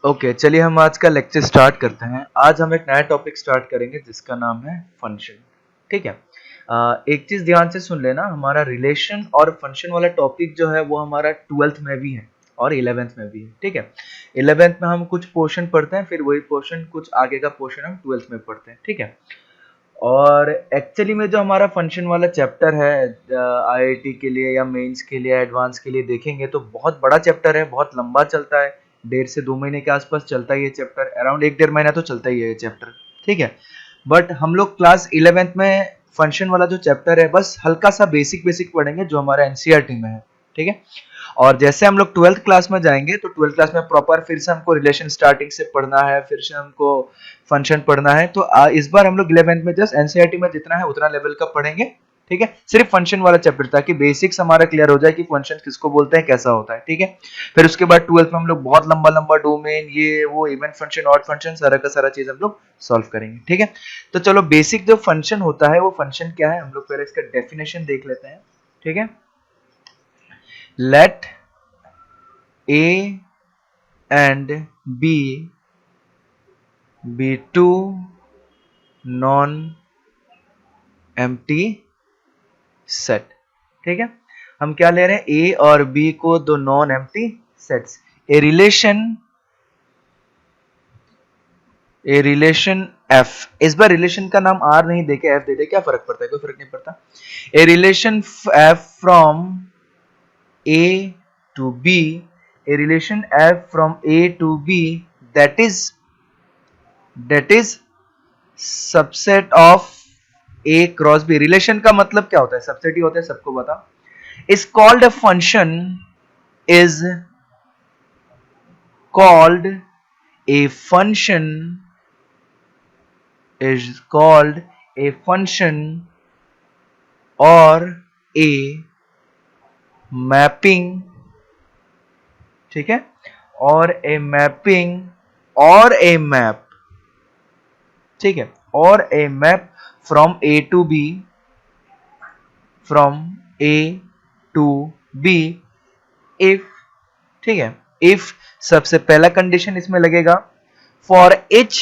Okay, चलिए हम आज का लेक्चर स्टार्ट करते हैं। आज हम एक नया टॉपिक स्टार्ट करेंगे जिसका नाम है फंक्शन। ठीक है। एक चीज ध्यान से सुन लेना, हमारा रिलेशन और फंक्शन वाला टॉपिक जो है वो हमारा 12th में भी है और 11th में भी है। ठीक है। 11th में हम कुछ पोर्शन पढ़ते हैं, फिर वही पोर्शन कुछ आगे का पोर्शन हम 12th में पढ़ते हैं। ठीक है। और एक्चुअली में जो हमारा फंक्शन वाला चैप्टर है आईआईटी के लिए या मेंस के लिए एडवांस के लिए देखेंगे तो बहुत बड़ा चैप्टर है, बहुत लंबा चलता है। 1.5 से 2 महीने के आसपास चलता है ये चैप्टर, अराउंड 1-1.5 महीना तो चलता ही है ये चैप्टर। ठीक है। बट हम लोग क्लास 11th में फंक्शन वाला जो चैप्टर है बस हल्का सा बेसिक बेसिक पढ़ेंगे जो हमारा एनसीईआरटी में है। ठीक है। और जैसे हम लोग 12th क्लास में जाएंगे तो 12th क्लास में प्रॉपर फिर से हमको रिलेशन स्टार्टिंग से पढ़ना है, फिर से हमको फंक्शन पढ़ना है। तो इस बार हम लोग 11th में जस्ट एनसीईआरटी में जितना है उतना लेवल का पढ़ेंगे। ठीक है। सिर्फ फंक्शन वाला चैप्टर ताकि बेसिक्स हमारा क्लियर हो जाए कि फंक्शन किसको बोलते हैं, कैसा होता है। ठीक है। फिर उसके बाद 12th में हम लोग बहुत लंबा लंबा डोमेन, ये वो, इवन फंक्शन, ऑड फंक्शन, सारा का सारा चीज हम लोग सॉल्व करेंगे। ठीक है। तो चलो बेसिक जो फंक्शन होता है वो फंक्शन क्या है हम लोग पहले इसका डेफिनेशन देख लेते हैं। ठीक है। Let A and B be two non-empty set। ठीक है। हम क्या ले रहे हैं, A और B को दो नॉन एम्प्टी सेट्स। ए रिलेशन F, इस बार रिलेशन का नाम R नहीं देके F दे दे, क्या फर्क पड़ता है, कोई फर्क नहीं पड़ता। A relation F from A to B, a relation F from A to B that is subset of A cross B। Relation का मतलब क्या होता है, सबसेट ही होता है, सबको बता। is called a function is called a function is called a function or a mapping। ठीक है। और ए मैपिंग और ए मैप। ठीक है। और a map from A to B, from A to B if. ठीक है। इफ सबसे पहला कंडीशन इसमें लगेगा फॉर इच।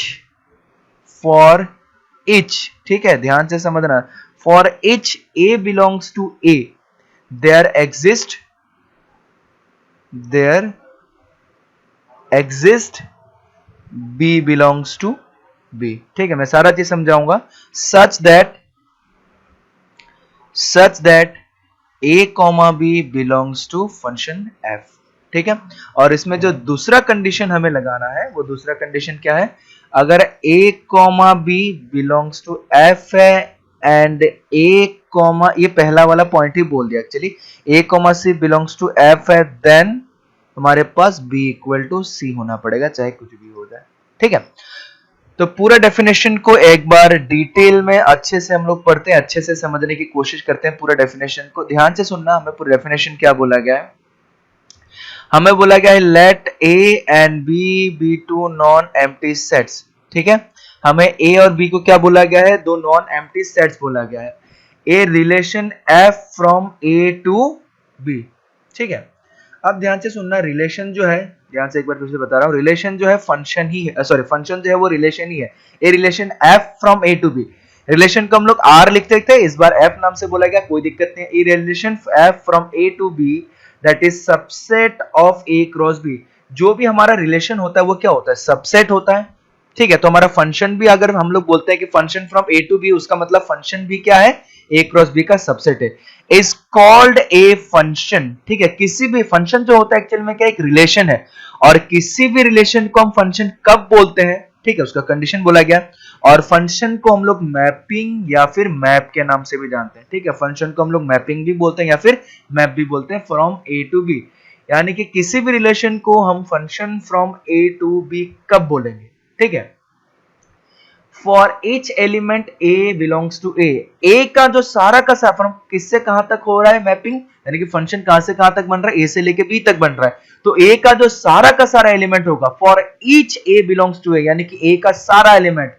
ठीक है, ध्यान से समझना। For each a belongs to A there exist B belongs to B। ठीक है, मैं सारा चीज समझाऊंगा। such that A, B belongs to function F। ठीक है। और इसमें जो दूसरा कंडीशन हमें लगाना है वो दूसरा कंडीशन क्या है, अगर A, B belongs to F है एंड ये पहला वाला पॉइंट ही बोल दिया actually, A, C belongs to F है, देन तुम्हारे पास B इक्वल टू C होना पड़ेगा, चाहे कुछ भी हो जाए। ठीक है। तो पूरा डेफिनेशन को एक बार डिटेल में अच्छे से हम लोग पढ़ते हैं, अच्छे से समझने की कोशिश करते हैं। पूरा डेफिनेशन को ध्यान से सुनना। हमें पूरा डेफिनेशन क्या बोला गया है, हमें बोला गया है let A and B be two non empty sets. ठीक है। हमें A और B को क्या बोला गया है, दो नॉन एम्प्टी सेट्स बोला गया है। A relation F from A to B। ठीक है। अब ध्यान से सुनना, रिलेशन जो है, ध्यान से एक बार फिर से बता रहा हूं, रिलेशन जो है फंक्शन ही है, सॉरी फंक्शन जो है वो रिलेशन ही है। A relation F from A to B, relation को हम लोग R लिखते थे, इस बार F नाम से बोला गया, कोई दिक्कत नहीं। A relation F from A to B that is subset of A cross B। जो भी हमारा रिलेशन होता है वो क्या होता है, सबसेट होता है। ठीक है। तो हमारा फंक्शन भी अगर हम लोग बोलते हैं कि function from A to B, उसका मतलब फंक्शन भी क्या है, A क्रॉस B का सबसेट है। Is called a function. ठीक है। किसी भी फंक्शन जो होता है एक्चुअल में क्या, एक रिलेशन है, और किसी भी रिलेशन को हम फंक्शन कब बोलते हैं, ठीक है, उसका कंडीशन बोला गया। और फंक्शन को हम लोग मैपिंग या फिर मैप के नाम से भी जानते हैं। ठीक है। फंक्शन को हम लोग मैपिंग भी बोलते हैं या फिर मैप भी बोलते हैं, फ्रॉम ए टू बी। यानी कि किसी भी रिलेशन को हम function from A to B कब बोलेंगे। ठीक है। For each element A belongs to A का जो सारा का सारा फ्रॉम किससे कहां तक हो रहा है मैपिंग, यानी कि फंक्शन कहां से कहां तक बन रहा है, A से लेके B तक बन रहा है। तो A का जो सारा का सारा एलिमेंट होगा, for each A belongs to A, यानी कि A का सारा element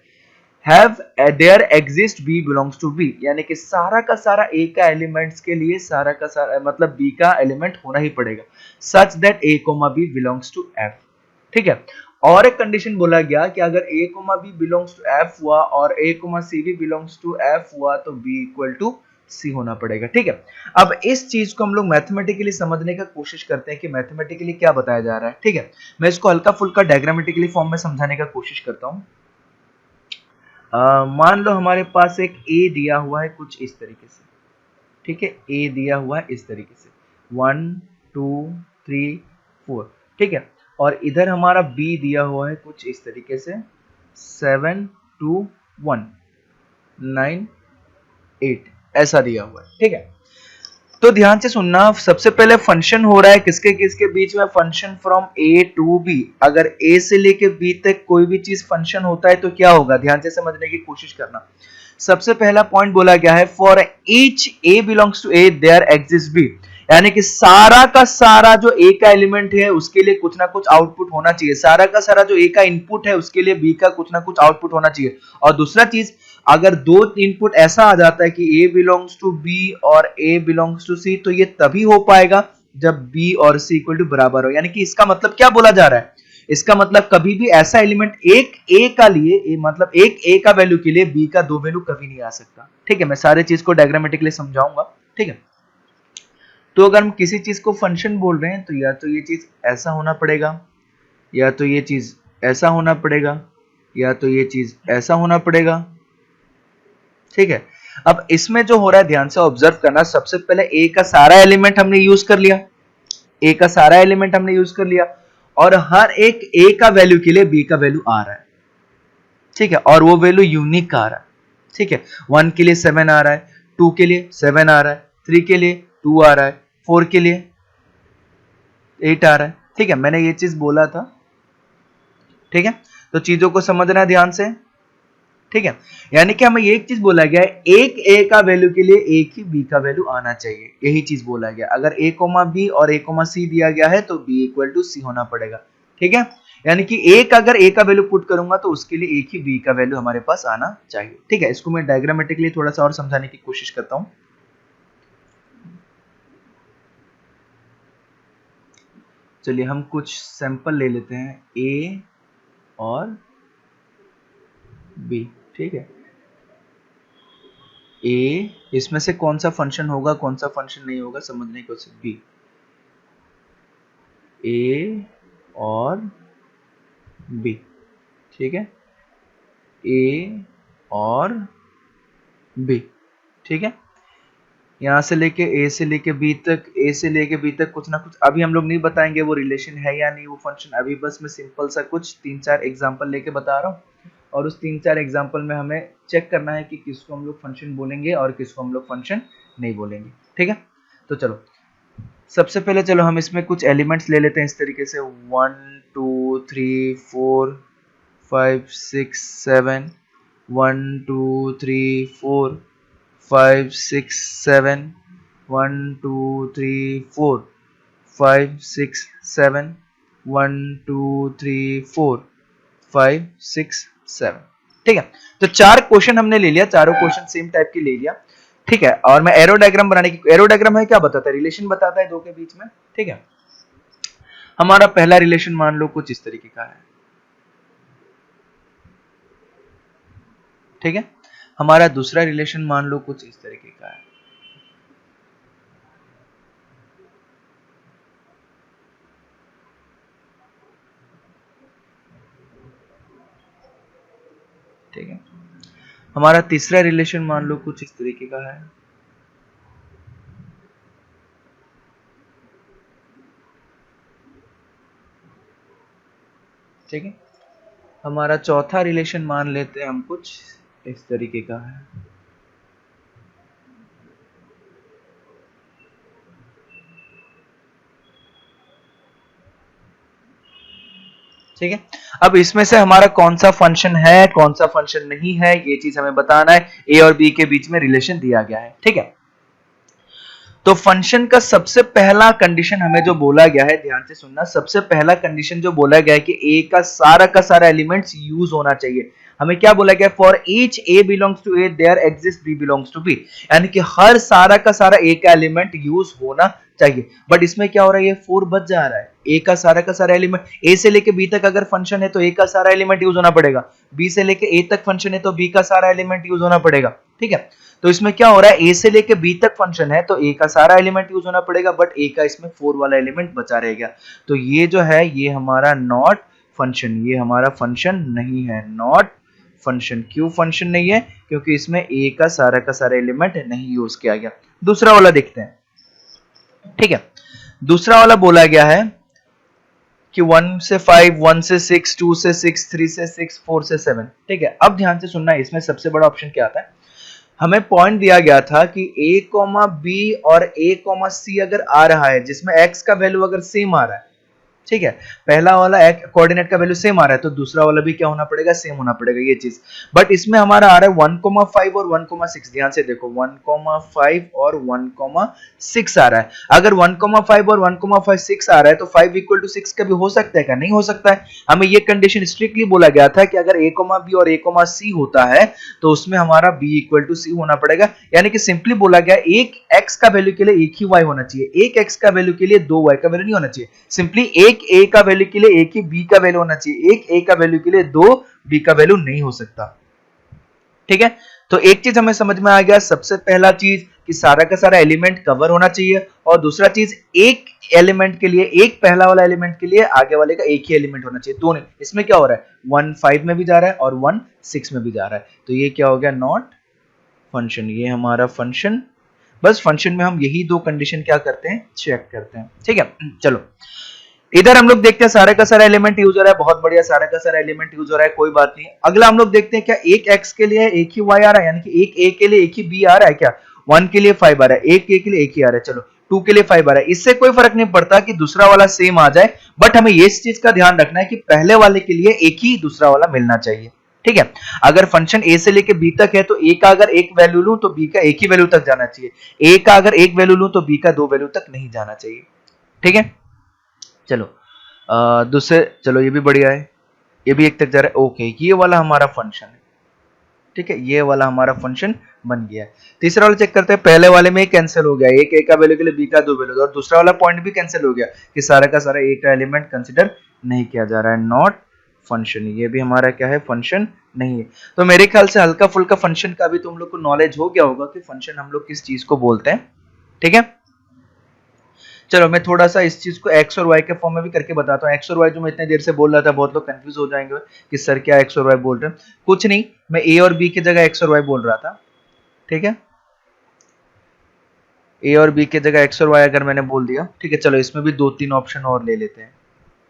have there exist B belongs to B, यानी कि सारा का सारा A का एलिमेंट्स के लिए सारा का सारा मतलब B का एलिमेंट होना ही पड़ेगा, such that A, B belongs to F। ठीक है। और एक कंडीशन बोला गया कि अगर a b belongs to f हुआ और a c भी बिलोंग्स टू f हुआ तो b इक्वल टू c होना पड़ेगा। ठीक है, अब इस चीज को हम लोग मैथमेटिकली समझने का कोशिश करते हैं कि मैथमेटिकली क्या बताया जा रहा है। ठीक है, मैं इसको हल्का फुल्का डायग्रामेटिकली फॉर्म में समझाने का कोशिश करता हूँ। मान लो हमारे पास एक a दिया हुआ है कुछ इस तरीके से। ठीक है, a दिया हुआ है इस तरीके से 1 2 3 4। ठीक है, और इधर हमारा b दिया हुआ है कुछ इस तरीके से 7 2 1 9 8 ऐसा दिया हुआ है। ठीक है, तो ध्यान से सुनना, सबसे पहले फंक्शन हो रहा है किसके किसके बीच में, function from a to b। अगर a से लेके b तक कोई भी चीज फंक्शन होता है तो क्या होगा, ध्यान से समझने की कोशिश करना। सबसे पहला पॉइंट बोला गया है for each a belongs to a there exist b, यानी कि सारा का सारा जो a का एलिमेंट है उसके लिए कुछ ना कुछ आउटपुट होना चाहिए, सारा का सारा जो a का इनपुट है उसके लिए b का कुछ ना कुछ आउटपुट होना चाहिए। और दूसरा चीज, अगर दो इनपुट ऐसा आ जाता है कि a बिलोंग्स टू b और a बिलोंग्स टू c, तो ये तभी हो पाएगा जब b और c इक्वल टू बराबर हो। यानी कि इसका मतलब क्या बोला जा रहा है, इसका मतलब कभी भी ऐसा एलिमेंट एक a का लिए मतलब एक a का वैल्यू के लिए b का दो वैल्यू कभी नहीं आ सकता। ठीक है, मैं सारे चीज को डायग्रामेटिकली समझाऊंगा। ठीक है, तो अगर हम किसी चीज को फंक्शन बोल रहे हैं तो या तो ये चीज ऐसा होना पड़ेगा, या तो ये चीज ऐसा होना पड़ेगा, या तो ये चीज ऐसा होना पड़ेगा। ठीक है, अब इसमें जो हो रहा है ध्यान से ऑब्जर्व करना, सबसे पहले a का सारा एलिमेंट हमने यूज कर लिया, a का सारा एलिमेंट हमने यूज कर लिया, और हर एक a का वैल्यू के लिए b का वैल्यू आ रहा है। ठीक है, और वो वैल्यू यूनिक आ रहा है। ठीक है, 1 के लिए 7 आ रहा है, 2 के लिए 7 आ रहा है, 3 के लिए 2 आ रहा है, 4 के लिए 8 आ रहा है। ठीक है, मैंने ये चीज बोला था। ठीक है, तो चीजों को समझना ध्यान से। ठीक है, यानी कि हमें एक चीज बोला गया है, एक a का वैल्यू के लिए एक ही b का वैल्यू आना चाहिए, यही चीज बोला गया। अगर a b और a c दिया गया है तो b इक्वल टू c होना पड़ेगा। ठीक है, यानी कि एक अगर a का वैल्यू पुट करूंगा तो उसके लिए एक ही b का वैल्यू हमारे पास आना चाहिए। ठीक है, इसको मैं डायग्रामेटिकली थोड़ा सा और समझाने की कोशिश करता हूं। चलिए हम कुछ सैंपल ले लेते हैं, a और b। ठीक है, a, इसमें से कौन सा फंक्शन होगा कौन सा फंक्शन नहीं होगा समझने की कोशिश। b, a और b। ठीक है, a और b। ठीक है, यहां से लेके a से लेके b तक, a से लेके b तक कुछ ना कुछ, अभी हम लोग नहीं बताएंगे वो रिलेशन है या नहीं वो फंक्शन, अभी बस मैं सिंपल सा कुछ 3-4 एग्जांपल लेके बता रहा हूँ, और उस 3-4 एग्जांपल में हमें चेक करना है कि किसको हम लोग फंक्शन बोलेंगे और किसको हम लोग फंक्शन नहीं बोलेंगे। ठीक है, तो चलो सबसे पहले चलो हम इसमें कुछ एलिमेंट्स ले लेते हैं इस तरीके से 1 2 3 4 5 6 7 1 2 3 4 5 6 7 1 2 3 4 5 6 7 1 2 3 4 5 6 7। ठीक है, तो 4 क्वेश्चन हमने ले लिया, चारों क्वेश्चन सेम टाइप के ले लिया। ठीक है, और मैं एरो डायग्राम बनाने की, एरो डायग्राम है क्या बताता है, रिलेशन बताता है दो के बीच में। ठीक है, हमारा पहला रिलेशन मान लो कुछ इस तरीके का है। ठीक है, हमारा दूसरा रिलेशन मान लो कुछ इस तरीके का है। ठीक है, हमारा तीसरा रिलेशन मान लो कुछ इस तरीके का है। ठीक है, हमारा चौथा रिलेशन मान लेते हैं हम कुछ इस तरीके का है। ठीक है, अब इसमें से हमारा कौन सा फंक्शन है कौन सा फंक्शन नहीं है ये चीज हमें बताना है। ए और बी के बीच में रिलेशन दिया गया है। ठीक है, तो फंक्शन का सबसे पहला कंडीशन हमें जो बोला गया है, ध्यान से सुनना, सबसे पहला कंडीशन जो बोला गया है कि ए का सारा एलिमेंट्स यूज होना चाहिए। हमें क्या बोला गया, for each a belongs to A there exist b belongs to B, यानी कि हर सारा का सारा ए का एलिमेंट यूज होना चाहिए, बट इसमें क्या हो रहा है, ये 4 बच जा रहा है, ए का सारा एलिमेंट, ए से लेके बी तक अगर फंक्शन है तो ए का सारा एलिमेंट यूज होना पड़ेगा, बी से लेके ए तक फंक्शन है तो बी का सारा एलिमेंट यूज होना पड़ेगा, ठीक है। तो इसमें क्या हो रहा है, ए से लेके बी तक फंक्शन है तो ए का सारा एलिमेंट यूज होना पड़ेगा, बट ए का इसमें 4 वाला एलिमेंट बचा रहेगा, तो ये जो है ये हमारा नॉट फंक्शन, ये हमारा फंक्शन नहीं है, नॉट फंक्शन। क्यों फंक्शन नहीं है, क्योंकि इसमें ए का सारा एलिमेंट नहीं यूज किया गया। दूसरा वाला देखते हैं, ठीक है। दूसरा वाला बोला गया है कि 1 से 5, 1 से 6, 2 से 6, 3 से 6, 4 से 7, ठीक है। अब ध्यान से सुनना, इसमें सबसे बड़ा ऑप्शन क्या आता है, हमें पॉइंट दिया गया था कि a, b और a, c अगर आ रहा है जिसमें x का वैल्यू अगर सेम आ रहा है, ठीक है, पहला वाला कोऑर्डिनेट का वैल्यू सेम आ रहा है तो दूसरा वाला भी क्या होना पड़ेगा, सेम होना पड़ेगा, ये चीज। बट इसमें हमारा आ रहा है 1,5 और 1,6, ध्यान से देखो 1,5 और 1,6 आ रहा है। अगर 1,5 और 1,6 आ रहा है तो 5 इक्वल टू 6 कभी हो सकता है क्या, नहीं हो सकता है। हमें ये कंडीशन स्ट्रिक्टली बोला गया था कि अगर a, b और a, c होता है तो उसमें हमारा b इक्वल टू c होना पड़ेगा, यानी कि सिंपली बोला गया एक x का वैल्यू के लिए एक ही y होना चाहिए, एक x का वैल्यू के लिए दो y का वैल्यू नहीं होना चाहिए, सिंपली एक a का वैल्यू के लिए एक ही b का वैल्यू होना चाहिए, एक a का वैल्यू के लिए दो b का वैल्यू नहीं हो सकता, ठीक है। तो एक चीज हमें समझ में आ गया, सबसे पहला चीज कि सारा का सारा एलिमेंट कवर होना चाहिए, और दूसरा चीज एक एलिमेंट के लिए, एक पहला वाला एलिमेंट के लिए आगे वाले का एक ही एलिमेंट होना चाहिए, दो नहीं। इसमें क्या हो रहा है 1 5 में भी जा रहा है और 1 6 में भी जा रहा है, तो ये क्या हो गया, नॉट फंक्शन, ये हमारा फंक्शन। बस फंक्शन में हम यही दो कंडीशन क्या करते हैं, चेक करते हैं, ठीक है। चलो इधर हम लोग देखते हैं सारे का सारा एलिमेंट यूज हो रहा है, बहुत बढ़िया, सारा का सारा एलिमेंट यूज हो रहा है, कोई बात नहीं। अगला हम लोग देखते हैं क्या एक x के लिए एक ही y आ रहा है, यानी कि एक a के लिए एक ही b आ रहा है क्या, 1 के लिए 5 आ रहा है, एक a के लिए एक ही आ रहा है, चलो 2 के लिए 5 आ रहा है, इससे कोई फर्क नहीं पड़ता कि दूसरा वाला सेम आ जाए, बट हमें ये चीज का ध्यान रखना है कि पहले वाले के लिए एक ही दूसरा वाला मिलना चाहिए, ठीक है। अगर फंक्शन a से लेके b तक है तो a का अगर एक वैल्यू लूं तो b का एक ही वैल्यू तक जाना चाहिए, a का अगर एक वैल्यू लूं तो b का दो वैल्यू तक नहीं जाना चाहिए, ठीक है। चलो दूसरे, चलो ये भी बढ़िया है, ये भी एक तक जा रहा है, ओके, ये वाला हमारा फंक्शन है, ठीक है, ये वाला हमारा फंक्शन बन गया है। तीसरा वाला चेक करते हैं, पहले वाले में कैंसिल हो गया, एक ए का वैल्यू के लिए बी का दो वैल्यू, और दूसरा वाला पॉइंट भी कैंसिल हो गया कि सारा का सारा ए का एलिमेंट कंसिडर नहीं किया जा रहा है, नॉट फंक्शन, ये भी हमारा क्या है, फंक्शन नहीं है। तो मेरे ख्याल से हल्का फुल्का फंक्शन का भी तुम लोग को नॉलेज हो गया होगा कि फंक्शन हम लोग किस चीज को बोलते हैं, ठीक है। चलो मैं थोड़ा सा इस चीज को एक्स और वाई के फॉर्म में भी करके बताता हूँ। एक्स और वाई जो मैं इतने देर से बोल रहा था, बहुत लोग कंफ्यूज हो जाएंगे कि सर क्या एक्स और वाई बोल रहे हैं, कुछ नहीं, मैं ए और बी की जगह एक्स और वाई बोल रहा था, ठीक है। ए और बी की जगह एक्स और वाई अगर मैंने बोल दिया, ठीक है। चलो इसमें भी दो तीन ऑप्शन और ले लेते हैं,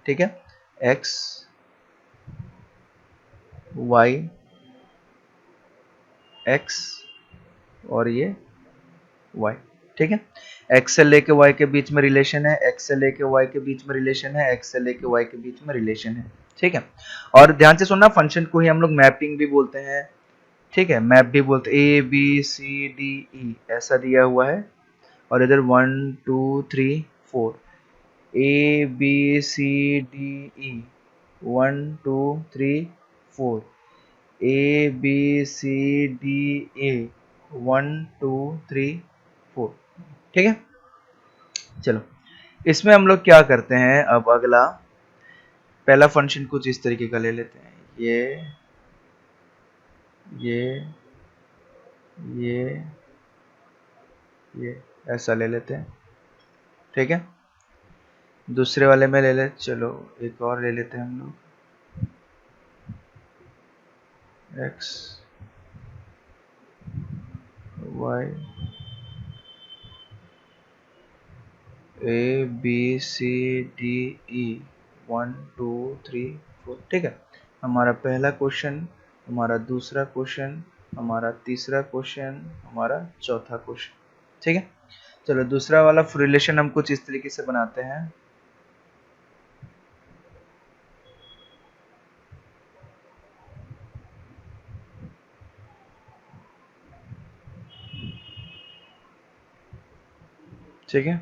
ठीक है, एक्स वाई एक्स और ये वाई, ठीक है। एक्स से लेके वाई के बीच में रिलेशन है, एक्स से लेके वाई के बीच में रिलेशन है, एक्स से लेके वाई के बीच में रिलेशन है, ठीक है। और ध्यान से सुनना, फंक्शन को ही हम लोग मैपिंग भी बोलते हैं, ठीक है, मैप भी बोलते हैं, ए बी सी डी ई ऐसा दिया हुआ है, और इधर 1 2 3 4, A B C D E 1 2 3 4, A B C D A 1 2 3 4, ठीक है। चलो इसमें हम लोग क्या करते हैं, अब अगला पहला फंक्शन कुछ इस तरीके का ले लेते हैं, ये ये ये ऐसा ले लेते हैं, ठीक है। दूसरे वाले में ले ले, चलो एक और ले लेते हैं हम लोग, X Y A B C D E 1 2 3 4, ठीक है। हमारा पहला क्वेश्चन, हमारा दूसरा क्वेश्चन, हमारा तीसरा क्वेश्चन, हमारा चौथा क्वेश्चन, ठीक है। चलो दूसरा वाला रिलेशन हम कुछ इस तरीके से बनाते हैं, ठीक है।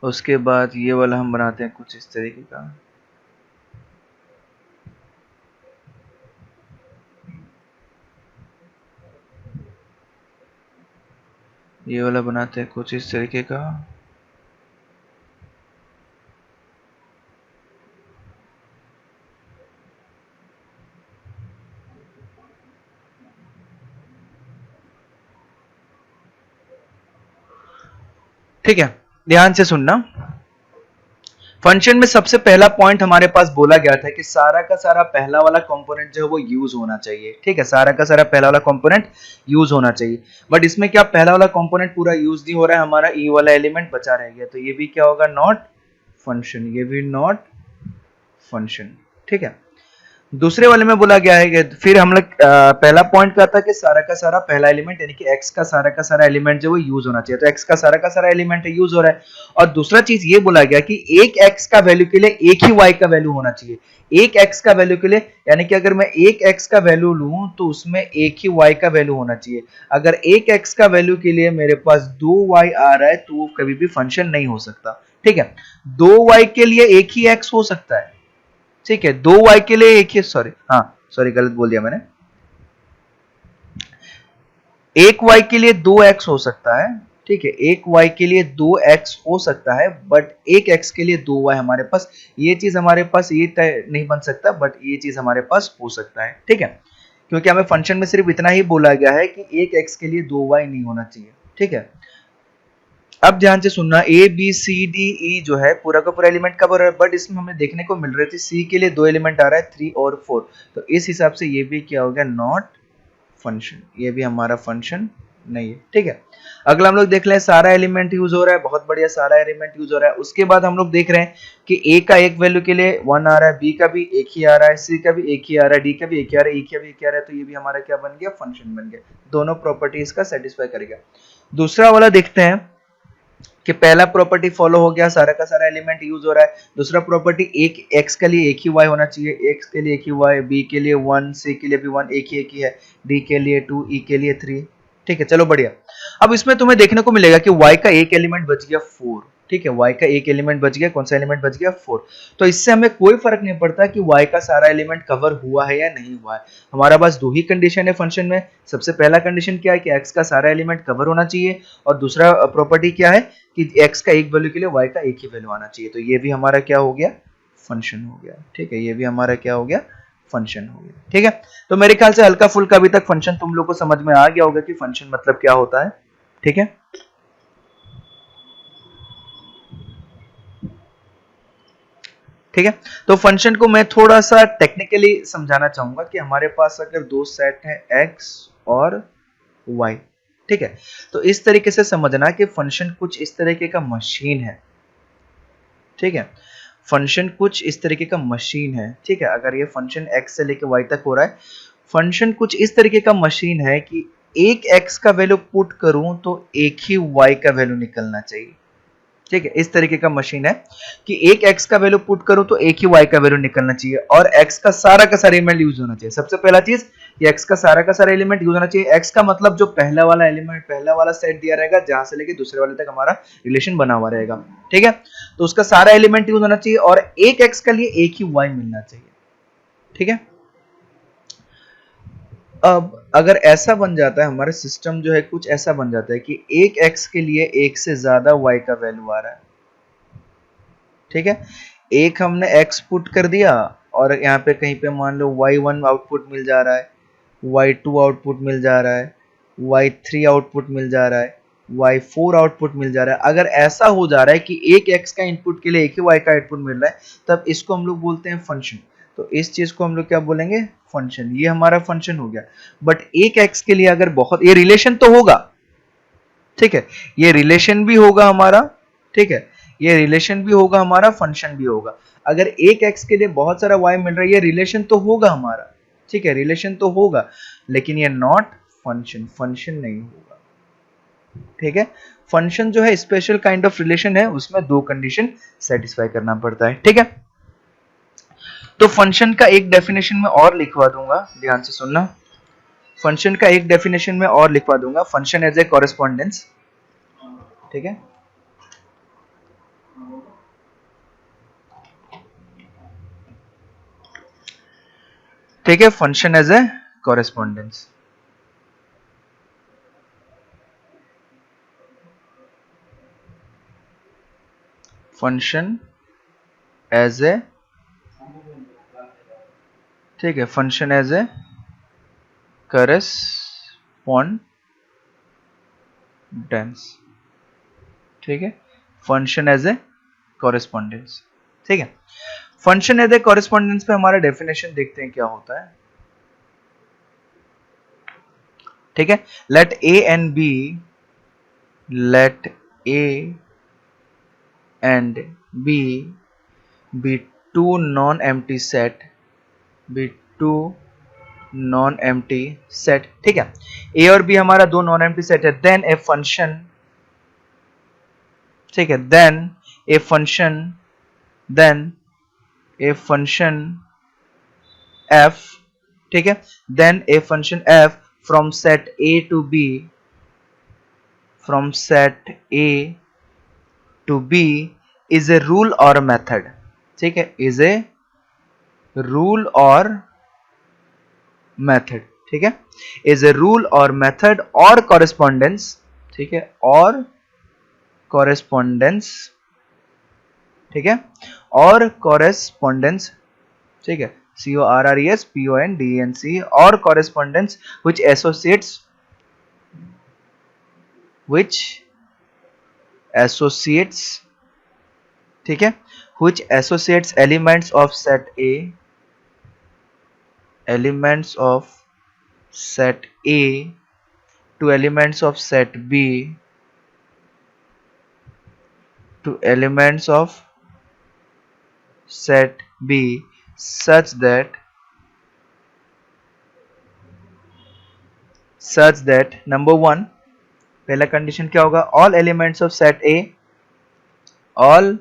उसके बाद ये वाला हम बनाते हैं कुछ इस तरीके का, ये वाला बनाते हैं कुछ इस तरीके का। ठीक है, ध्यान से सुनना। फंक्शन में सबसे पहला पॉइंट हमारे पास बोला गया था कि सारा का सारा पहला वाला कंपोनेंट जो है वो यूज होना चाहिए। ठीक है, सारा का सारा पहला वाला कंपोनेंट यूज होना चाहिए। बट इसमें क्या पहला वाला कंपोनेंट पूरा यूज नहीं हो रहा है, हमारा ई वाला एलिमेंट बचा रह गया, तो ये भी क्या होगा, नॉट फंक्शन, ये भी नॉट फंक्शन। ठीक है, दूसरे वाले में बोला गया है कि फिर हम लोग पहला पॉइंट क्या था कि सारा का सारा पहला एलिमेंट यानी कि x का सारा एलिमेंट जो वो यूज होना चाहिए, तो x का सारा एलिमेंट यूज हो रहा है। और दूसरा चीज ये बोला गया कि एक x का वैल्यू के लिए एक ही y का वैल्यू होना चाहिए। एक x का वैल्यू के लिए यानी कि अगर मैं एक x का वैल्यू लूं तो उसमें एक ही y का वैल्यू होना चाहिए। अगर एक x का वैल्यू के लिए मेरे पास 2y आ रहा है तो वो कभी भी फंक्शन नहीं हो सकता। ठीक है, 2y के लिए एक ही x हो सकता है। ठीक है, 2y के लिए एक ही, सॉरी, हाँ सॉरी गलत बोल दिया मैंने, एक y के लिए 2x हो सकता है। ठीक है, एक y के लिए 2x हो सकता है, बट एक x के लिए 2y हमारे पास, ये चीज हमारे पास ये नहीं बन सकता, बट ये चीज हमारे पास हो सकता है। ठीक है, क्योंकि हमें फंक्शन में सिर्फ इतना ही बोला गया है कि एक x के लिए 2y नहीं होना चाहिए। ठीक है, अब ध्यान से सुनना, ए बी सी डी ई जो है पूरा का पूरा एलिमेंट कवर है, बट इसमें हमें देखने को मिल रहे थे सी के लिए दो एलिमेंट आ रहा है 3 और 4, तो इस हिसाब से ये भी क्या हो गया, नॉट फंक्शन, ये भी हमारा फंक्शन नहीं है। ठीक है, अगला हम लोग देख लें, सारा एलिमेंट यूज हो रहा है, बहुत बढ़िया, सारा एलिमेंट यूज हो रहा है। उसके बाद हम लोग देख रहे हैं कि ए का एक वैल्यू के लिए 1 आ रहा है, बी का भी एक ही आ रहा है, सी का भी एक ही आ रहा है, डी का भी एक ही आ रहा है, ई का भी एक ही आ रहा है, तो ये भी हमारा क्या बन गया, फंक्शन बन गया, दोनों प्रॉपर्टीज का सेटिस्फाई करेगा। दूसरा वाला देखते हैं कि पहला प्रॉपर्टी फॉलो हो गया, सारा का सारा एलिमेंट यूज हो रहा है। दूसरा प्रॉपर्टी, एक x के लिए एक ही y होना चाहिए, x के लिए एक ही y, b के लिए 1, c के लिए भी 1, एक ही है, d के लिए 2, e के लिए 3। ठीक है, चलो बढ़िया। अब इसमें तुम्हें देखने को मिलेगा कि y का एक एलिमेंट बच गया 4। ठीक है, y का एक एलिमेंट बच गया, कौन सा एलिमेंट बच गया, 4। तो इससे हमें कोई फर्क नहीं पड़ता कि y का सारा एलिमेंट कवर हुआ है या नहीं हुआ है। हमारा पास दो ही कंडीशन है फंक्शन में। सबसे पहला कंडीशन क्या है कि x का सारा एलिमेंट कवर होना चाहिए, और दूसरा प्रॉपर्टी क्या है कि x का एक वैल्यू के लिए y का एक ही वैल्यू आना चाहिए। तो ये भी हमारा क्या हो गया, फंक्शन हो गया। ठीक है, ये भी हमारा क्या हो गया, फंक्शन हो गया। ठीक है, तो मेरे ख्याल से हल्का फुल्का अभी तक फंक्शन तुम लोग को समझ में आ गया होगा कि फंक्शन मतलब क्या होता है। ठीक है, ठीक है, तो फंक्शन को मैं थोड़ा सा टेक्निकली समझाना चाहूंगा कि हमारे पास अगर दो सेट है x और y, ठीक है, तो इस तरीके से समझना कि फंक्शन कुछ इस तरीके का मशीन है। ठीक है, फंक्शन कुछ इस तरीके का मशीन है। ठीक है, अगर ये फंक्शन x से लेके y तक हो रहा है, फंक्शन कुछ इस तरीके का मशीन है कि एक x का वैल्यू पुट करूं तो एक ही y का वैल्यू निकलना चाहिए। ठीक है, इस तरीके का मशीन है कि एक x का वैल्यू पुट करूं तो एक ही y का वैल्यू निकलना चाहिए, और x का सारा एलिमेंट यूज होना चाहिए। सबसे पहला चीज, ये x का सारा एलिमेंट यूज होना चाहिए। x का मतलब जो पहला वाला एलिमेंट, पहला वाला सेट दिया रहेगा जहां से लेके दूसरे वाले तक हमारा रिलेशन बना हुआ रहेगा। ठीक है, तो उसका सारा एलिमेंट यूज होना चाहिए, और एक x का लिए एक ही y मिलना चाहिए। ठीक है, अब अगर ऐसा बन जाता है, हमारा सिस्टम जो है कुछ ऐसा बन जाता है कि एक x के लिए एक से ज्यादा y का वैल्यू आ रहा है। ठीक है, एक हमने x पुट कर दिया, और यहाँ पे कहीं पे मान लो y1 आउटपुट मिल जा रहा है, y2 आउटपुट मिल जा रहा है, y3 आउटपुट मिल जा रहा है, y4 आउटपुट मिल जा रहा है। अगर ऐसा हो जा रहा है कि एक x का इनपुट के लिए एक ही y का आउटपुट मिल रहा है, तब इसको हम लोग बोलते हैं फंक्शन। तो इस चीज को हम लोग क्या बोलेंगे, फंक्शन। ये हमारा फंक्शन हो गया। बट एक x के लिए अगर बहुत, ये रिलेशन तो होगा, ठीक है, ये रिलेशन भी होगा हमारा, ठीक है, ये रिलेशन भी होगा हमारा, फंक्शन भी होगा। अगर एक x के लिए बहुत सारा y मिल रहा है, ये रिलेशन तो होगा हमारा, ठीक है, रिलेशन तो होगा, लेकिन ये नॉट फंक्शन, फंक्शन नहीं होगा। ठीक है, फंक्शन जो है स्पेशल काइंड ऑफ रिलेशन है, उसमें दो कंडीशन सेटिस्फाई करना पड़ता है। ठीक है, तो फंक्शन का एक डेफिनेशन में और लिखवा दूंगा, ध्यान से सुनना। फंक्शन का एक डेफिनेशन में और लिखवा दूंगा, फंक्शन एज ए कॉरेस्पॉन्डेंस। ठीक है, ठीक है, function as a correspondence. Function as a, ठीक है, फंक्शन एज ए करेस्पॉन्डेंस, ठीक है, फंक्शन एज ए कॉरेस्पॉन्डेंस, ठीक है। फंक्शन एज ए कॉरेस्पॉन्डेंस पे हमारा डेफिनेशन देखते हैं क्या होता है, ठीक है। Let A and B, let A and B be two non empty set, be two non empty set, ठीक है। ए और बी हमारा दो नॉन एम्प्टी सेट है, देन ए फंक्शन, ठीक है, then a function, then a function f, ठीक है, then a function f from set a to b, from set a to b is a rule और method, ठीक है, is a rule और method, ठीक है, इज ए रूल और method और कॉरेस्पॉन्डेंस, ठीक है, और कॉरेस्पॉन्डेंस, ठीक है, और कॉरेस्पॉन्डेंस, ठीक है, CORRESPONDENC, और कॉरेस्पॉन्डेंस which associates, ठीक है, which associates elements of set A, elements of set A to elements of set B, to elements of set B such that number one, पहला कंडीशन क्या होगा, all elements of set A, all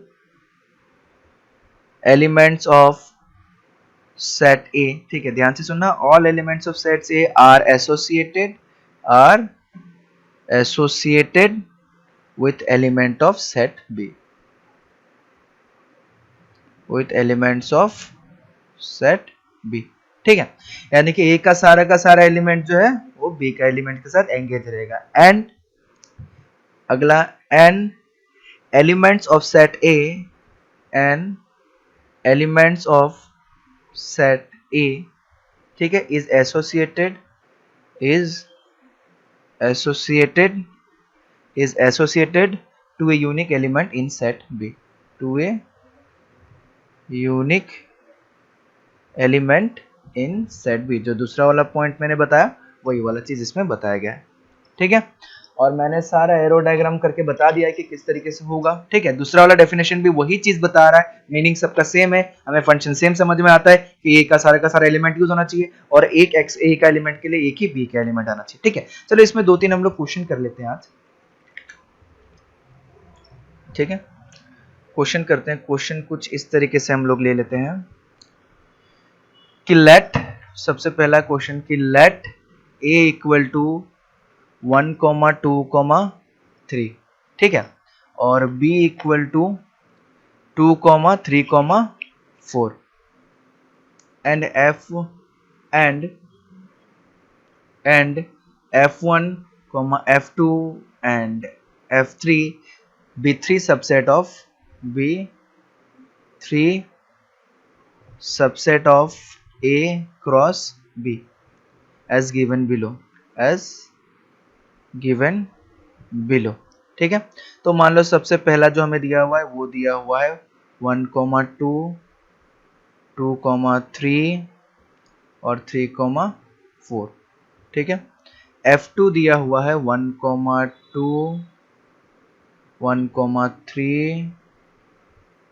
elements of set A, ठीक है, ध्यान से सुनना, all elements of set A are associated with element of set B, with elements of set B, ठीक है, यानी कि A का सारा एलिमेंट जो है वो B का एलिमेंट के साथ एंगेज रहेगा। एंड अगला, and elements of set A and elements of set A, ठीक है, is associated to a unique element in set B, to a unique element in set B, जो दूसरा वाला पॉइंट मैंने बताया वही वाला चीज इसमें बताया गया है, ठीक है, और मैंने सारा एरो डायग्राम करके बता दिया है कि किस तरीके से होगा, ठीक है। दूसरा वाला डेफिनेशन भी वही चीज बता रहा है, मीनिंग सबका सेम है, हमें फंक्शन सेम समझ में आता है कि ए का सारा एक यूज होना चाहिए और एक एक्स ए का एलिमेंट के लिए एक ही बी का एलिमेंट आना चाहिए, ठीक है। चलो इसमें दो तीन हम लोग क्वेश्चन कर लेते हैं आज, ठीक है, क्वेश्चन करते हैं। क्वेश्चन कुछ इस तरीके से हम लोग ले लेते हैं कि लेट, सबसे पहला क्वेश्चन कि लेट ए इक्वल टू 1, 2, 3, ठीक है, और b equal to 2, 3, 4 and f1, f2 and f3 be three subset of A cross B as given below, ठीक है। तो मान लो सबसे पहला जो हमें दिया हुआ है वो दिया हुआ है 1, 2, 2, 3 और 3, 4, ठीक है। f2 दिया हुआ है 1, 2, 1, 3,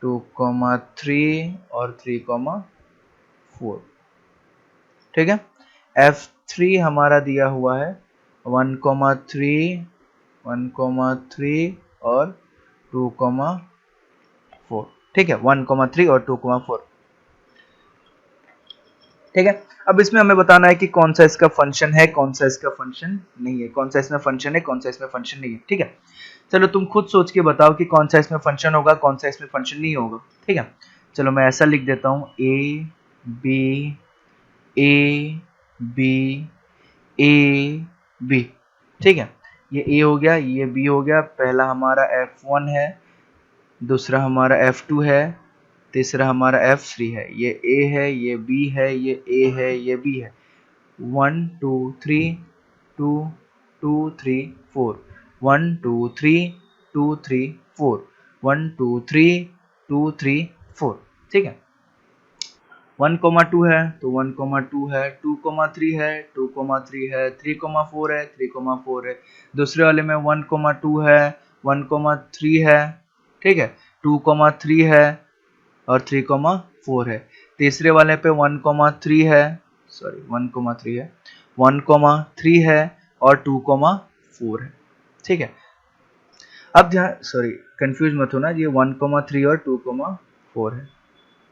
2, 3 और 3, 4, ठीक है। f3 हमारा दिया हुआ है 1, 3, 1, 3 और 2, 4, ठीक है, 1, 3 और 2, 4, ठीक है। अब इसमें हमें बताना है कि कौन सा इसका फंक्शन है, कौन सा इसका फंक्शन नहीं है, कौन सा इसमें फंक्शन है, कौन सा इसमें फंक्शन नहीं है, ठीक है। चलो तुम खुद सोच के बताओ कि कौन सा इसमें फंक्शन होगा, कौन सा इसमें फंक्शन नहीं होगा, ठीक है। चलो मैं ऐसा लिख देता हूं, ए बी, ठीक है, ये ए हो गया, ये बी हो गया, पहला हमारा f1 है, दूसरा हमारा F2 है, तीसरा हमारा F3 है, ये A है, ये B है, ये A है, ये B है। 1 2 3 2 2 3 4 1 2 3 2 3 4 1 2 3 2 3 4। ठीक है, 1,2 है तो 1,2 है, 2,3 है, 2,3 है, 3,4 है, 3,4 है। दूसरे वाले में 1,2 है, 1,3 है, ठीक है, 2,3 है और 3,4 है। तीसरे वाले पे 1,3 है, सॉरी 1,3 है, 1,3 है और 2,4 है। ठीक है, अब ध्यान, सॉरी कंफ्यूज मत होना, ये 1,3 और 2,4 है,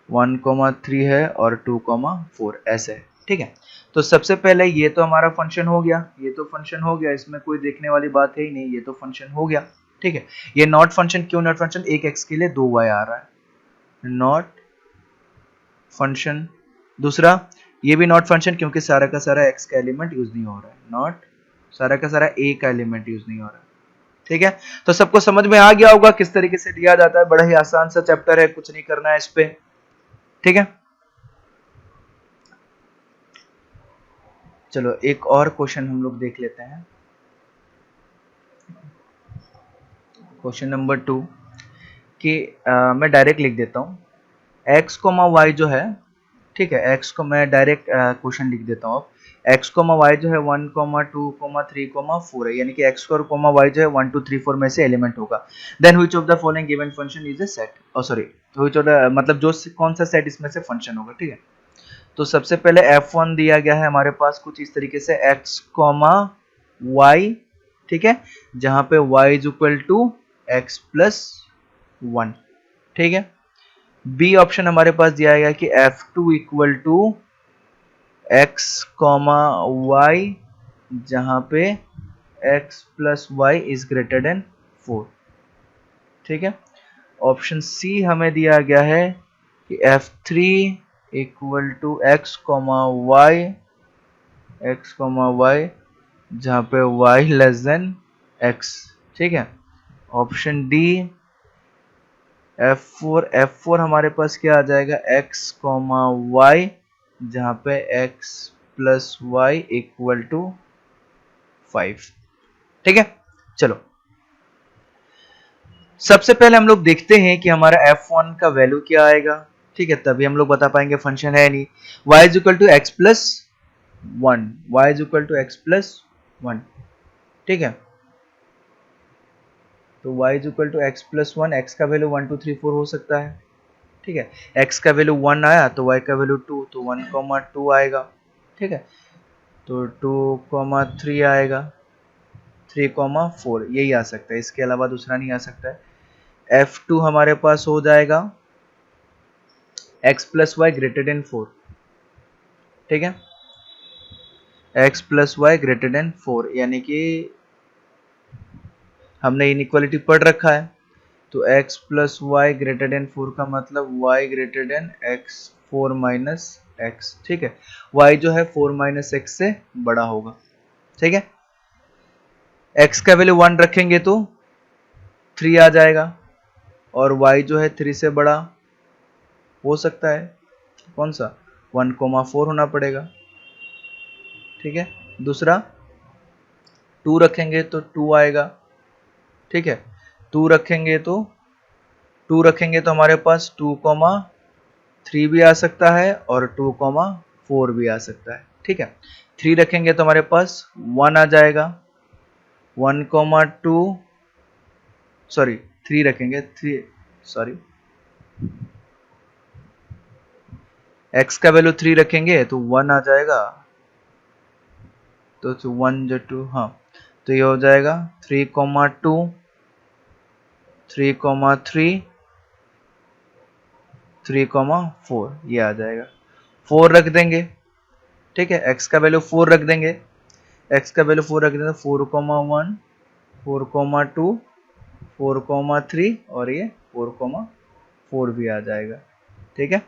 1,3 है और 2,4 ऐसे है। ठीक है, तो सबसे पहले ये तो हमारा फंक्शन हो गया, ये तो फंक्शन हो गया, इसमें कोई देखने वाली बात है ही नहीं, ये तो फंक्शन हो गया। ठीक है, ये नॉट फंक्शन, क्यों नॉट फंक्शन? एक x के लिए 2y आ रहा है, नॉट फंक्शन। दूसरा ये भी नॉट फंक्शन क्योंकि सारा का सारा x का एलिमेंट यूज नहीं हो रहा है, नॉट सारा का सारा a का एलिमेंट यूज नहीं हो रहा है। ठीक है, तो सबको समझ में आ गया होगा किस तरीके से दिया जाता है, बड़ा ही आसान सा चैप्टर है, कुछ नहीं करना है इस पे। ठीक है, चलो एक और क्वेश्चन हम लोग देख लेते हैं। क्वेश्चन नंबर 2 कि मैं डायरेक्ट लिख देता हूँ, x, y जो है, ठीक है, x को मैं डायरेक्ट क्वेश्चन लिख देता हूँ। x, y जो है 1, 2, 3, 4 है, यानी कि x और y जो है 1 2 3 4 में से एलिमेंट होगा। Then which of the following given function is a set, और सॉरी व्हिच ऑफ द, मतलब जो कौन सा सेट इसमें से फंक्शन होगा। ठीक है, तो सबसे पहले f1 दिया गया है हमारे पास कुछ इस तरीके से, x, y, ठीक है, जहां पे y is equal to x plus 1। ठीक है, बी ऑप्शन हमारे पास दिया गया कि f2 equal to x, y, जहां पे x plus y is greater than 4। ठीक है, ऑप्शन सी हमें दिया गया है कि f3 equal to x, y, जहां पे y लेस देन x। ठीक है, ऑप्शन डी f4 हमारे पास क्या आ जाएगा, x, y, जहां पे x plus y equal to 5। ठीक है, चलो सबसे पहले हम लोग देखते हैं कि हमारा f1 का वैल्यू क्या आएगा। ठीक है, तभी हम लोग बता पाएंगे फंक्शन है नहीं। y is equal to x plus 1, y is equal to x plus 1। ठीक है, तो y is equal to x plus 1, x का वैल्यू 1 2 3 4 हो सकता है। ठीक है, x का वैल्यू 1 आया तो y का वैल्यू 2, तो 1,2 आएगा। ठीक है, तो 2,3 आएगा, 3,4 यही आ सकता है, इसके अलावा दूसरा नहीं आ सकता है। f2 हमारे पास हो जाएगा x plus y greater than 4। ठीक है, x plus y greater than 4, यानी कि हमने इनइक्वालिटी पढ़ रखा है, तो x plus y greater than 4 का मतलब y greater than x 4 minus x। ठीक है, y जो है 4 माइनस x से बड़ा होगा। ठीक है, x का वैल्यू 1 रखेंगे तो 3 आ जाएगा, और y जो है 3 से बड़ा हो सकता है, कौन सा, 1,4 होना पड़ेगा। ठीक है, दूसरा 2 रखेंगे तो 2 आएगा। ठीक है, 2 रखेंगे तो हमारे पास 2,3 भी आ सकता है और 2,4 भी आ सकता है। ठीक है, 3 रखेंगे तो हमारे पास 1 आ जाएगा, 1,2, सॉरी 3 रखेंगे, 3 सॉरी x का वैल्यू 3 रखेंगे तो 1 आ जाएगा, तो 1 जो 2, हाँ, तो ये हो जाएगा 3,2, 3,3, 3,4 ये आ जाएगा। 4 रख देंगे, ठीक है, x का वैल्यू 4 रख देंगे, x का वैल्यू 4 रख देंगे, 4,1, 4,2, 4,3 और ये 4,4 भी आ जाएगा। ठीक है,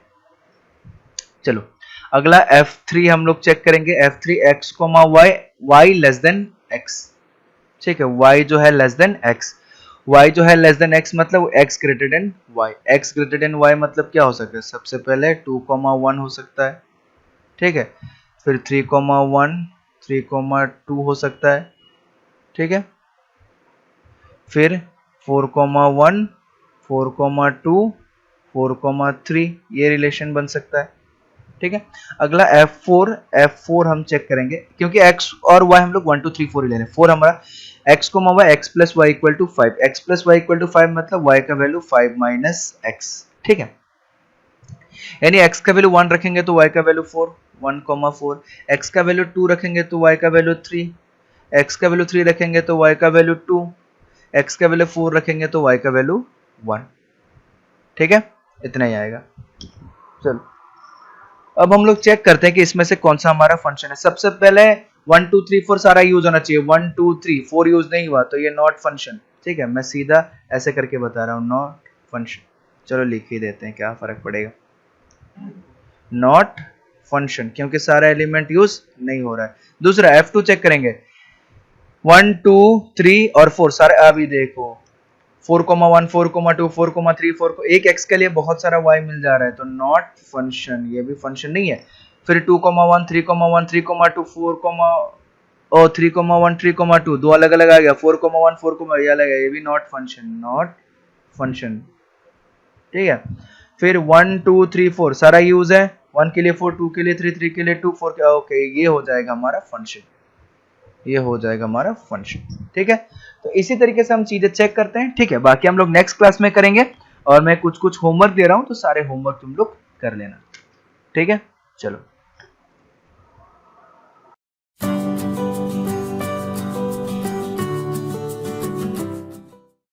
चलो अगला f3 हम लोग चेक करेंगे। f3 x, y, y less than x। ठीक है, y जो है लेस देन x, y जो है लेस देन x मतलब x greater than y, x greater than y मतलब क्या हो सकता है, सबसे पहले 2,1 हो सकता है, ठीक है, फिर 3,1 3,2 हो सकता है, ठीक है, फिर 4,1 4,2 4,3 ये रिलेशन बन सकता है, ठीक है। अगला F4 हम चेक करेंगे क्योंकि x और y हम लोग 1 2 3 4 ले रहे हैं। 4 हमारा x को मावा x plus y equal to 5, x plus y equal to 5 मतलब y का वैल्यू 5 माइनस x, ठीक है, यानी x का वैल्यू 1 रखेंगे तो y का वैल्यू 4 1,4, x का वैल्यू 2 रखेंगे तो y का वैल्यू 3, x का वैल्यू 3 रखेंगे तो y का वैल्यू 2, x का वैल्यू 4 रखेंगे तो y का वैल्यू 1, ठीक है, इतना ही आएगा। चलो अब हम लोग चेक करते हैं कि इसमें से कौन सा हमारा फंक्शन है। सबसे पहले 1 2 3 4 सारा यूज होना चाहिए, 1 2 3 4 यूज नहीं हुआ तो ये नॉट फंक्शन, ठीक है, मैं सीधा ऐसे करके बता रहा हूँ नॉट फंक्शन। चलो लिख ही देते हैं, क्या फर्क पड़ेगा, नॉट फंक्शन क्योंकि सारा एलिमेंट यूज नहीं हो रहा है। दूसरा F2 चेक करेंगे, 1 2 3 और 4 सारे, अभी देखो 4,1 4,2 4,3 4 एक x के लिए बहुत सारा y मिल जा रहा है तो नॉट फंक्शन, ये भी फंक्शन नहीं है। फिर 2,1 3,1 3,2 3,1 3,2 दो अलग अलग आ गया, 4,1 4, ये अलग है, ये भी नॉट फंक्शन, नॉट फंक्शन, ठीक है। फिर 1 2 3 4 सारा यूज है, 1 के लिए 4 2 के लिए 3 3 के लिए 2 4 के, ओके ये हो जाएगा हमारा फंक्शन, ये हो जाएगा हमारा फंक्शन, ठीक है। तो इसी तरीके से हम चीजें चेक करते हैं, ठीक है, बाकी हम लोग नेक्स्ट क्लास में करेंगे और मैं कुछ कुछ होमवर्क दे रहा हूं तो सारे होमवर्क तुम लोग कर लेना, ठीक है। चलो।